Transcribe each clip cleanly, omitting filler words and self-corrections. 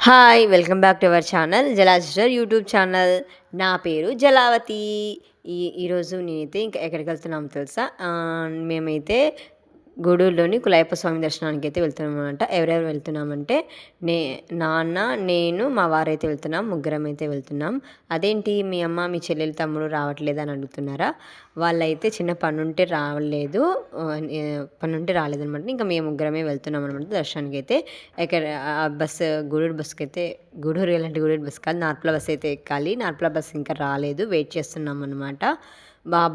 Hi! Welcome back to our channel. Jala sister YouTube channel. నా పేరు జలావతి. ఈరోజు నేనైతే ఇంకా ఎక్కడికెళ్తున్నామో తెలుసా? మేమైతే గూడూరులోని కులయప్ప స్వామి దర్శనానికైతే వెళ్తున్నామనమాట. ఎవరెవరు వెళ్తున్నామంటే, నే నాన్న, నేను, మా వారైతే వెళ్తున్నాం. ముగ్గురమైతే వెళ్తున్నాం. అదేంటి మీ అమ్మ, మీ చెల్లెలు, తమ్ముడు రావట్లేదా అని అడుగుతున్నారా? వాళ్ళైతే చిన్న పనుంటే రాలేదు. పనుంటే రాలేదనమాట. ఇంకా మేము ముగ్గురమే వెళ్తున్నామనమాట దర్శనానికైతే. ఎక్కడ గూడూరు బస్సుకైతే గూడూరు ఎలాంటి గూడూరు బస్సు కాదు, నార్పల బస్ అయితే ఎక్కాలి. నార్పల బస్సు ఇంకా రాలేదు. వెయిట్ చేస్తున్నామనమాట.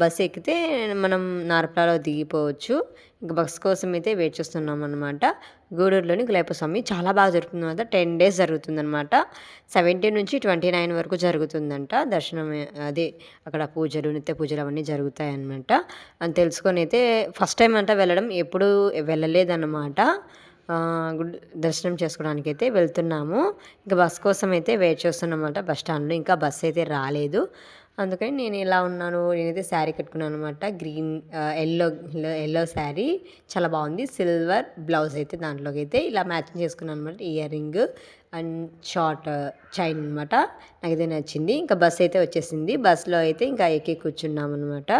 బస్సు ఎక్కితే మనం నార్పలలో దిగిపోవచ్చు. ఇంక బస్ కోసం అయితే వెయిట్ చేస్తున్నామన్నమాట. గూడూరులోని గులయప్ప స్వామి చాలా బాగా జరుగుతుందన్నమాట. 10 days జరుగుతుందన్నమాట. 17 నుంచి 29 వరకు జరుగుతుందంట దర్శనం. అదే అక్కడ పూజలు, నిత్య పూజలు అవన్నీ జరుగుతాయన్నమాట. అని తెలుసుకొని అయితే ఫస్ట్ టైం అంట వెళ్ళడం, ఎప్పుడూ వెళ్ళలేదన్నమాట. దర్శనం చేసుకోవడానికైతే వెళ్తున్నాము. ఇంకా బస్ కోసం అయితే వెయిట్ చేస్తున్నామన్నమాట బస్ స్టాండ్లో. ఇంకా బస్ అయితే రాలేదు. అందుకని నేను ఇలా ఉన్నాను. నేనైతే శారీ కట్టుకున్నాను అనమాట. గ్రీన్ ఎల్లో శారీ చాలా బాగుంది. సిల్వర్ బ్లౌజ్ అయితే దాంట్లోకి అయితే ఇలా మ్యాచింగ్ చేసుకున్నాను అనమాట. Ear ring and short chain అనమాట. నాకైతే నచ్చింది. ఇంకా బస్ అయితే వచ్చేసింది. బస్సులో అయితే ఇంకా ఎక్కి కూర్చున్నాం అనమాట.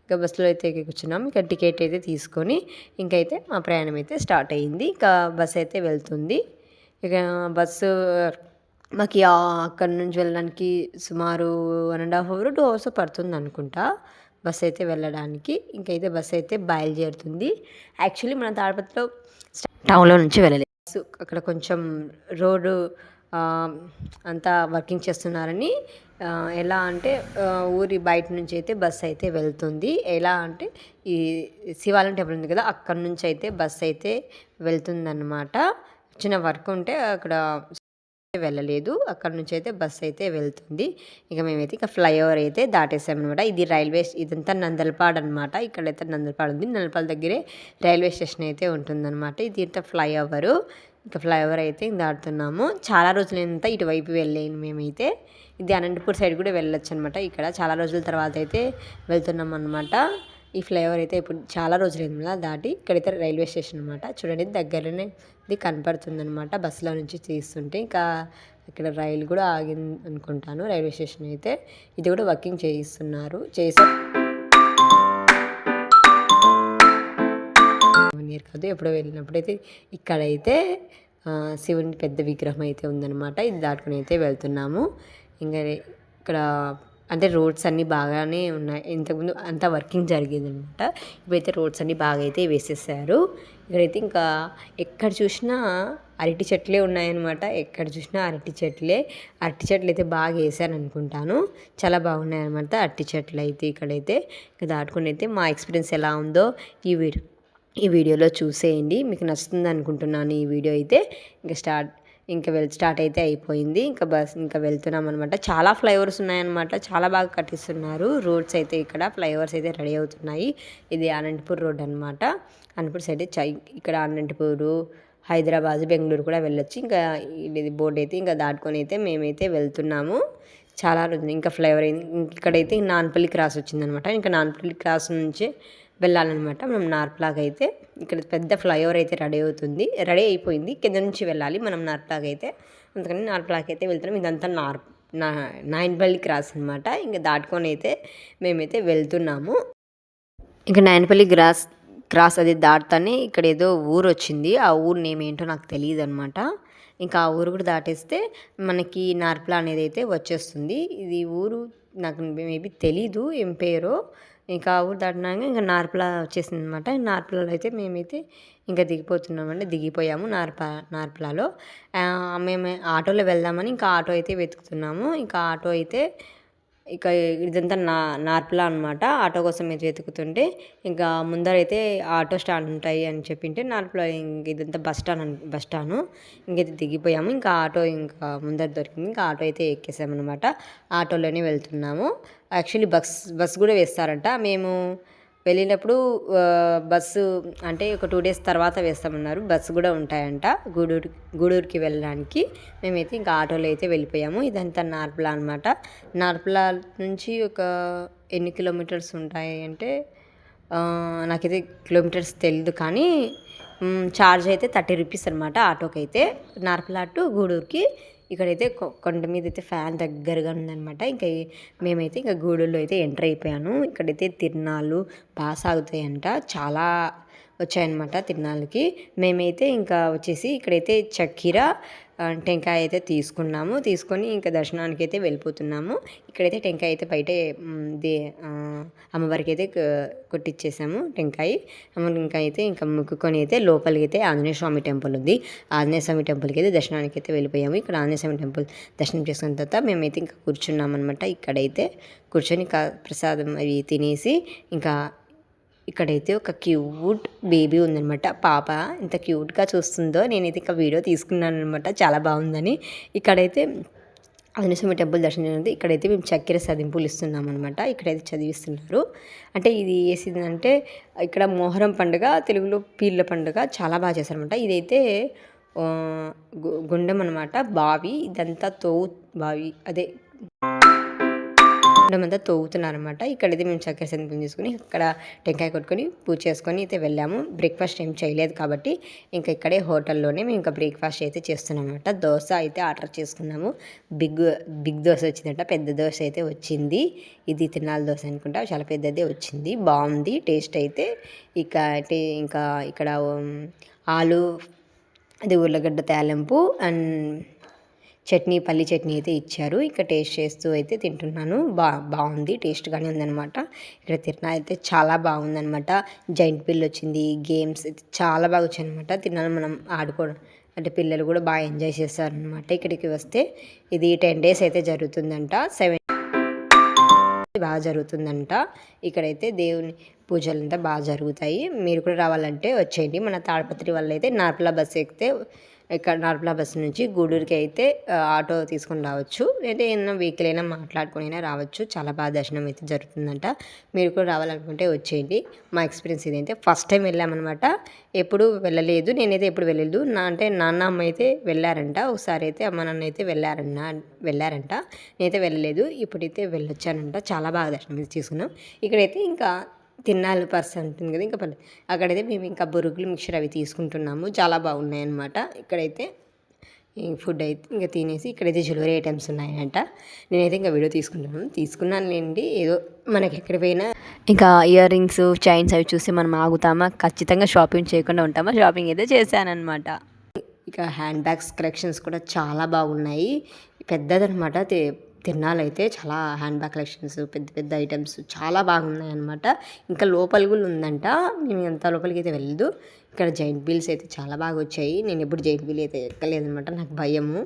ఇంకా బస్సులో అయితే ఎక్కి కూర్చున్నాం. ఇంకా టికెట్ అయితే తీసుకొని ఇంకైతే మా ప్రయాణం అయితే స్టార్ట్ అయ్యింది. ఇంకా బస్ అయితే వెళ్తుంది. ఇక బస్సు మాకు అక్కడి నుంచి వెళ్ళడానికి సుమారు 1.5 hours 2 hours పడుతుంది అనుకుంటా బస్ అయితే వెళ్ళడానికి. ఇంకైతే బస్ అయితే బయలుదేరుతుంది. యాక్చువల్లీ మన తాడపత్రిలో టౌన్లో నుంచి వెళ్ళలేదు. బస్సు అక్కడ కొంచెం రోడ్డు అంతా వర్కింగ్ చేస్తున్నారని, ఎలా అంటే ఊరి బయట నుంచి అయితే బస్ అయితే వెళ్తుంది. ఎలా అంటే ఈ శివాలయం టెంపుల్ ఉంది కదా, అక్కడి నుంచి అయితే బస్ అయితే వెళ్తుందన్నమాట. చిన్న వర్క్ ఉంటే అక్కడ వెళ్ళలేదు. అక్కడ నుంచి అయితే బస్ అయితే వెళ్తుంది. ఇక మేమైతే ఇక ఫ్లైఓవర్ అయితే దాటేసామన్నమాట. ఇది ఇదంతా నందలపాడు అనమాట. ఇక్కడైతే నందలపాడు ఉంది. నందలపాడు దగ్గరే రైల్వే స్టేషన్ అయితే ఉంటుందన్నమాట. ఇది ఇంత ఫ్లైఓవరు. ఇక ఫ్లైఓవర్ అయితే దాటుతున్నాము. చాలా రోజులంతా ఇటువైపు వెళ్ళాను మేమైతే. ఇది అనంతపూర్ సైడ్ కూడా వెళ్ళొచ్చు అనమాట. ఇక్కడ చాలా రోజుల తర్వాత అయితే వెళ్తున్నాం అనమాట. ఈ ఫ్లైఓవర్ అయితే ఇప్పుడు చాలా రోజులైంది కదా దాటి. ఇక్కడైతే రైల్వే స్టేషన్ అనమాట. చూడండి దగ్గరనే ఇది కనపడుతుంది అనమాట. బస్సులో నుంచి తీస్తుంటే ఇంకా ఇక్కడ రైలు కూడా ఆగింది అనుకుంటాను. రైల్వే స్టేషన్ అయితే ఇది కూడా వర్కింగ్ చేయిస్తున్నారు. కాదు, ఎప్పుడో వెళ్ళినప్పుడైతే ఇక్కడైతే శివుని పెద్ద విగ్రహం అయితే ఉందన్నమాట. ఇది దాటుకుని అయితే వెళ్తున్నాము. ఇంకా ఇక్కడ అంటే రోడ్స్ అన్నీ బాగానే ఉన్నాయి. ఇంతకుముందు అంతా వర్కింగ్ జరిగేదనమాట. ఇప్పుడైతే రోడ్స్ అన్నీ బాగా అయితే వేసేసారు. ఇక్కడైతే ఇంకా ఎక్కడ చూసినా అరటి చెట్లే ఉన్నాయన్నమాట. ఎక్కడ చూసినా అరటి చెట్లు అయితే బాగా వేసాను అనుకుంటాను. చాలా బాగున్నాయన్నమాట అరటి చెట్లు అయితే. ఇక్కడైతే ఇంకా దాటుకుని అయితే మా ఎక్స్పీరియన్స్ ఎలా ఉందో ఈ వీడియోలో చూసేయండి. మీకు నచ్చుతుంది అనుకుంటున్నాను ఈ వీడియో అయితే. స్టార్ట్ అయితే అయిపోయింది. ఇంకా వెళ్తున్నాం అనమాట. చాలా ఫ్లైఓవర్స్ ఉన్నాయన్నమాట. చాలా బాగా కట్టిస్తున్నారు రోడ్స్ అయితే. ఇక్కడ ఫ్లైఓవర్స్ అయితే రెడీ అవుతున్నాయి. ఇది అనంతపూర్ రోడ్ అనమాట. అనంతపూర్ సైడ్ ఇక్కడ అనంతపూరు, హైదరాబాద్, బెంగళూరు కూడా వెళ్ళొచ్చు. ఇంకా ఇది బోర్డు అయితే ఇంకా దాటుకొని అయితే మేమైతే వెళ్తున్నాము. చాలా రోజులు ఇంకా ఫ్లైఓవర్ ఇక్కడైతే నాన్పల్లి క్రాస్ వచ్చిందనమాట. ఇంకా నాన్పల్లి క్రాస్ నుంచి వెళ్ళాలన్నమాట. మనం నార్పలాగా అయితే ఇక్కడ పెద్ద ఫ్లైఓవర్ అయితే రెడీ అయిపోయింది. కింద నుంచి వెళ్ళాలి మనం నార్పలాగా అయితే. అందుకని నార్పలాగా అయితే వెళ్తున్నాం. ఇదంతా నాయనపల్లి క్రాస్ అనమాట. ఇంకా దాటుకొని అయితే మేమైతే వెళ్తున్నాము. ఇంకా నాయనపల్లి క్రాస్ అది దాటుతానే ఇక్కడ ఏదో ఊరు వచ్చింది. ఆ ఊరు నేమ్ ఏంటో నాకు తెలియదు అనమాట. ఇంకా ఆ ఊరు కూడా దాటేస్తే మనకి నార్పల అనేది అయితే వచ్చేస్తుంది. ఇది ఊరు నాకు మేబీ తెలీదు ఏం పేరో. ఇంకా ఆ ఊరు దాటినాక ఇంకా నార్పల వచ్చేసింది అనమాట. నార్పలలో అయితే మేమైతే ఇంకా దిగిపోతున్నామండి. దిగిపోయాము నార్పలలో. మేము ఆటోలో వెళ్దామని ఇంకా ఆటో అయితే వెతుకుతున్నాము. ఇంకా ఆటో అయితే ఇదంతా నార్పల అనమాట. ఆటో కోసం అయితే వెతుకుతుంటే ఇంకా ముందరైతే ఆటో స్టాండ్ ఉంటాయి అని చెప్పింటే నార్పల ఇదంతా బస్ స్టాండ్ ఇంకైతే దిగిపోయాము. ఇంకా ఆటో ఇంకా ముందర దొరికింది. ఇంకా ఆటో అయితే ఎక్కేసామన్నమాట. ఆటోలోనే వెళ్తున్నాము. యాక్చువల్లీ బస్ కూడా వేస్తారంట. మేము వెళ్ళినప్పుడు బస్సు అంటే ఒక 2 days తర్వాత వేస్తామన్నారు. బస్సు కూడా ఉంటాయంట గూడూరుకి వెళ్ళడానికి. మేమైతే ఇంకా ఆటోలో అయితే వెళ్ళిపోయాము. ఇదంతా నార్పల అనమాట. నార్పల నుంచి ఒక ఎన్ని కిలోమీటర్స్ ఉంటాయి అంటే నాకైతే కిలోమీటర్స్ తెలియదు, కానీ ఛార్జ్ అయితే 30 రూపీస్ అనమాట ఆటోకి అయితే, నార్పల టు గూడూరుకి. ఇక్కడైతే కొండ మీద అయితే ఫ్యాన్ దగ్గరగా ఉందనమాట. ఇంకా మేమైతే ఇంకా గూడూరులో అయితే ఎంటర్ అయిపోయాను. ఇక్కడైతే తిరునాళ్ళు బాగా సాగుతాయంట, చాలా వచ్చాయన్నమాట తిరునాళ్ళకి. మేమైతే ఇంకా వచ్చేసి ఇక్కడైతే చక్కెర టెంకాయ అయితే తీసుకొని ఇంకా దర్శనానికి అయితే వెళ్ళిపోతున్నాము. ఇక్కడైతే టెంకాయ అయితే బయటే అమ్మవారికి అయితే కొట్టించేసాము టెంకాయ. ఇంకా అయితే ఇంకా మొక్కుకొని అయితే లోపలికి అయితే ఆంజనేయ స్వామి టెంపుల్ ఉంది, ఆంజనేయ స్వామి టెంపుల్కి అయితే దర్శనానికి అయితే వెళ్ళిపోయాము. ఇక్కడ ఆంజనేయ స్వామి టెంపుల్ దర్శనం చేసుకున్న తర్వాత మేమైతే ఇంకా కూర్చున్నాం అనమాట. ఇక్కడైతే కూర్చొని ఇంకా ప్రసాదం అవి తినేసి ఇంకా ఇక్కడైతే ఒక క్యూట్ బేబీ ఉందనమాట. పాప ఎంత క్యూట్గా చూస్తుందో, నేనైతే ఇంకా వీడియో తీసుకున్నాను అనమాట, చాలా బాగుందని. ఇక్కడైతే ఆంజనేయ స్వామి టెంపుల్ దర్శనం ఉంది. ఇక్కడైతే మేము చక్కెర సదింపులు ఇస్తున్నాం అనమాట. ఇక్కడైతే చదివిస్తున్నారు. అంటే ఇది వేసిందంటే ఇక్కడ మొహరం పండుగ, తెలుగులో పీర్ల పండుగ చాలా బాగా చేస్తారనమాట. ఇదైతే గుండం అనమాట, బావి. ఇదంతా బావి అదే అంతా తవ్వుతున్నారనమాట. ఇక్కడైతే మేము చక్కెర సందర్భం చేసుకుని అక్కడ టెంకాయ కొట్టుకొని పూజ చేసుకొని అయితే వెళ్ళాము. బ్రేక్ఫాస్ట్ ఏం చేయలేదు కాబట్టి ఇంకా ఇక్కడే హోటల్లోనే మేము ఇంకా బ్రేక్ఫాస్ట్ అయితే చేస్తున్నాం అనమాట. దోశ అయితే ఆర్డర్ చేసుకున్నాము. బిగ్ దోశ వచ్చిందంట, పెద్ద దోశ అయితే వచ్చింది. ఇది తిరునాళ్ళ దోశ అనుకుంటా, చాలా పెద్దదే వచ్చింది, బాగుంది టేస్ట్ అయితే. ఇంకా ఇక్కడ ఆలు అది ఉర్లగడ్డ తాలింపు అండ్ చట్నీ, పల్లి చట్నీ అయితే ఇచ్చారు. ఇక్కడ టేస్ట్ చేస్తూ అయితే తింటున్నాను. బాగుంది, టేస్ట్గానే ఉందనమాట. ఇక్కడ తిరునాళ్ళ అయితే చాలా బాగుందనమాట. జైంట్ వీల్ వచ్చింది, గేమ్స్ అయితే చాలా బాగా వచ్చాయన్నమాట. తిరునాళ్ళ మనం ఆడుకోవడం అంటే పిల్లలు కూడా బాగా ఎంజాయ్ చేస్తారనమాట. ఇక్కడికి వస్తే ఇది 10 days అయితే జరుగుతుందంట, 7 బాగా జరుగుతుందంట. ఇక్కడైతే దేవుని పూజలంతా బాగా జరుగుతాయి. మీరు కూడా రావాలంటే వచ్చేయండి. మన తాడపత్రి వల్ల అయితే నార్పల బస్సు ఎక్కితే ఇక్కడ నార్పల బస్సు నుంచి గూడూరుకి అయితే ఆటో తీసుకొని రావచ్చు, లేదా ఏదైనా వెహికల్ అయినా మాట్లాడుకొని అయినా రావచ్చు. చాలా బాగా దర్శనం అయితే జరుగుతుందంట. మీరు కూడా రావాలనుకుంటే వచ్చేయండి. మా ఎక్స్పీరియన్స్ ఇదైతే ఫస్ట్ టైం వెళ్ళామన్నమాట, ఎప్పుడు వెళ్ళలేదు. నేనైతే ఎప్పుడు వెళ్ళలేదు. అంటే నాన్న అమ్మ అయితే వెళ్ళారంట, ఒకసారి అయితే అమ్మ నాన్న అయితే వెళ్ళారంట. నేనైతే వెళ్ళలేదు, ఇప్పుడైతే వెళ్ళొచ్చానంట. చాలా బాగా దర్శనం అయితే చేసుకున్నాం. ఇక్కడైతే ఇంకా తిరునాళ్ళ పర్సన్ ఉంటుంది కదా, ఇంకా అక్కడైతే మేము ఇంకా బొరుగులు మిక్చర్ అవి తీసుకుంటున్నాము. చాలా బాగున్నాయి అన్నమాట. ఇక్కడైతే ఫుడ్ అయితే ఇంకా తినేసి ఇక్కడైతే జ్యువెలరీ ఐటమ్స్ ఉన్నాయంట. నేనైతే ఇంకా వీడియో తీసుకున్నానులేండి. ఏదో మనకి ఎక్కడ పోయినా ఇంకా ఇయర్ రింగ్స్, చైన్స్ అవి చూసి మనం ఆగుతామా, ఖచ్చితంగా షాపింగ్ చేయకుండా ఉంటామా, షాపింగ్ అయితే చేశానమాట. ఇక హ్యాండ్ బ్యాగ్స్ కలెక్షన్స్ కూడా చాలా బాగున్నాయి. పెద్దదనమాట తిరునాళ్ళు అయితే, చాలా హ్యాండ్ బ్యాగ్ కలెక్షన్స్, పెద్ద పెద్ద ఐటమ్స్ చాలా బాగున్నాయి అనమాట. ఇంకా లోపల కూడా ఉందంట, మేము అంత లోపలికి అయితే వెళ్ళదు. ఇక్కడ జైంట్ వీల్స్ అయితే చాలా బాగా వచ్చాయి. నేను ఎప్పుడు జైంట్ వీల్ అయితే ఎక్కలేదనమాట, నాకు భయము,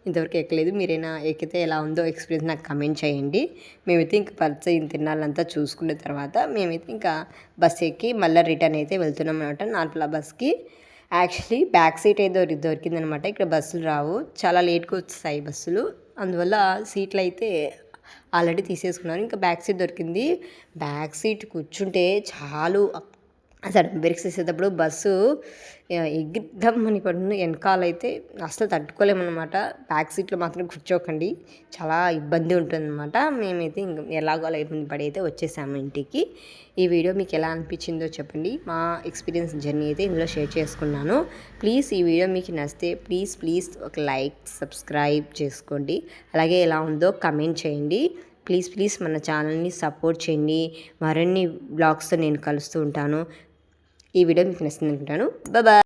ఇంతవరకు ఎక్కలేదు. మీరైనా ఎక్కితే ఎలా ఉందో ఎక్స్పీరియన్స్ నాకు కమెంట్ చేయండి. మేమైతే ఇంకా తిరునాళ్ళంతా చూసుకున్న తర్వాత మేమైతే ఇంకా బస్ ఎక్కి మళ్ళీ రిటర్న్ అయితే వెళ్తున్నాం అనమాట నార్పల బస్కి. యాక్చువల్లీ బ్యాక్ సీట్ అయితే దొరికిందనమాట. ఇక్కడ బస్సులు రావు, చాలా లేట్గా వచ్చేసాయి బస్సులు, అందువల్ల సీట్లు అయితే ఆల్రెడీ తీసేసుకున్నాను. ఇంకా బ్యాక్ సీట్ దొరికింది. బ్యాక్ సీట్ కూర్చుంటే చాలు, అసలు బ్రేక్స్ వేసేటప్పుడు బస్సు ఎగిద్దామని పడుతుంది. వెనకాలైతే అసలు తట్టుకోలేమన్నమాట. బ్యాక్ సీట్లో మాత్రం కూర్చోకండి, చాలా ఇబ్బంది ఉంటుందన్నమాట. మేమైతే ఇంక ఎలాగో అలా ఇబ్బంది పడి అయితే వచ్చేసాము ఇంటికి. ఈ వీడియో మీకు ఎలా అనిపించిందో చెప్పండి. మా ఎక్స్పీరియన్స్ జర్నీ అయితే ఇందులో షేర్ చేసుకున్నాను. ప్లీజ్ ఈ వీడియో మీకు నచ్చితే ప్లీజ్ ఒక లైక్, సబ్స్క్రైబ్ చేసుకోండి. అలాగే ఎలా ఉందో కమెంట్ చేయండి. ప్లీజ్ మన ఛానల్ని సపోర్ట్ చేయండి. మరిన్ని బ్లాగ్స్తో నేను కలుస్తూ ఉంటాను. ఈ వీడియో మీకు నచ్చింది అనుకుంటాను. బాయ్.